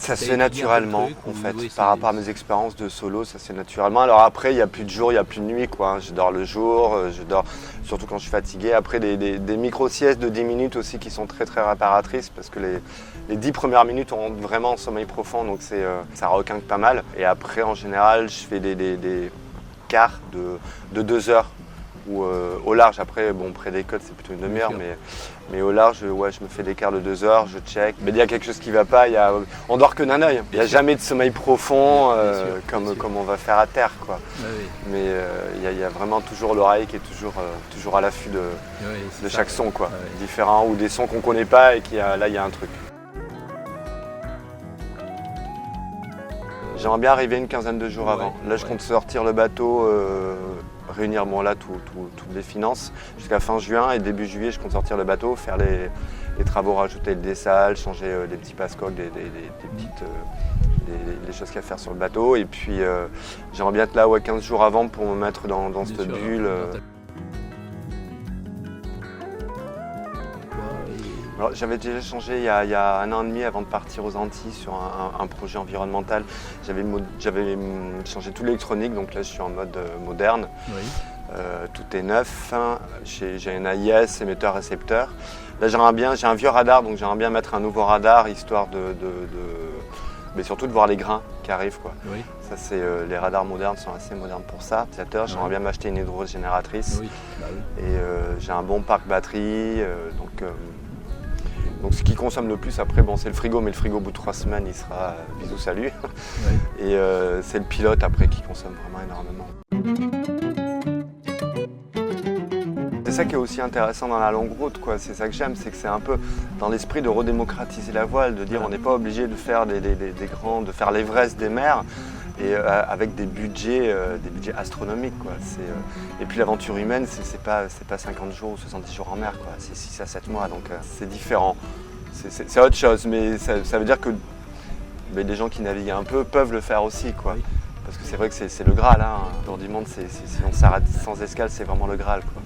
Ça se fait naturellement en fait, par rapport à mes expériences de solo, ça se fait naturellement. Alors après, il n'y a plus de jour, il n'y a plus de nuit quoi. Je dors le jour, je dors surtout quand je suis fatigué. Après des micro-siestes de 10 minutes aussi qui sont très très réparatrices parce que les 10 premières minutes on rentre vraiment en sommeil profond donc ça requinque pas mal. Et après en général, je fais des quarts de 2 heures. Ou au large, après, bon, près des côtes, c'est plutôt une demi-heure, mais au large, ouais, je me fais des quarts de 2 heures, je check. Mais il y a quelque chose qui ne va pas, on dort que d'un œil. Il n'y a jamais de sommeil profond comme on va faire à terre, quoi. Oui. Mais il y a vraiment toujours l'oreille qui est toujours à l'affût de chaque son, quoi. Différent, ou des sons qu'on ne connaît pas et là, il y a un truc. J'aimerais bien arriver une quinzaine de jours avant. Là, je compte sortir le bateau, réunir toutes les finances jusqu'à fin juin et début juillet, je compte sortir le bateau, faire les travaux, rajouter le dessal, changer les petits passecoques, des choses qu'il y a à faire sur le bateau. Et puis, j'aimerais bien être là 15 jours avant pour me mettre dans cette bulle. Alors, j'avais déjà changé il y a 1 an et demi avant de partir aux Antilles sur un projet environnemental. J'avais changé tout l'électronique, donc là je suis en mode moderne. Oui. Tout est neuf, j'ai un AIS, émetteur-récepteur. Là j'ai un vieux radar, donc j'aimerais bien mettre un nouveau radar, histoire mais surtout de voir les grains qui arrivent, quoi. Oui. Ça, les radars modernes sont assez modernes pour ça. J'aimerais bien m'acheter une hydrogénératrice. Oui. Bah oui. Et j'ai un bon parc batterie, donc ce qui consomme le plus après, bon, c'est le frigo, mais le frigo au bout de 3 semaines, il sera bisous salut. Oui. Et c'est le pilote après qui consomme vraiment énormément. C'est ça qui est aussi intéressant dans la longue route, quoi. C'est ça que j'aime, c'est que c'est un peu dans l'esprit de redémocratiser la voile, de dire on n'est pas obligé de faire de faire l'Everest des mers. Et avec des budgets astronomiques, quoi. Et puis l'aventure humaine, c'est pas 50 jours ou 70 jours en mer, quoi. C'est 6 à 7 mois, donc c'est différent. C'est autre chose, mais ça veut dire que les gens qui naviguent un peu peuvent le faire aussi, quoi. Oui. Parce que c'est vrai que c'est le Graal, hein. Tour du monde, si on s'arrête sans escale, c'est vraiment le Graal, quoi.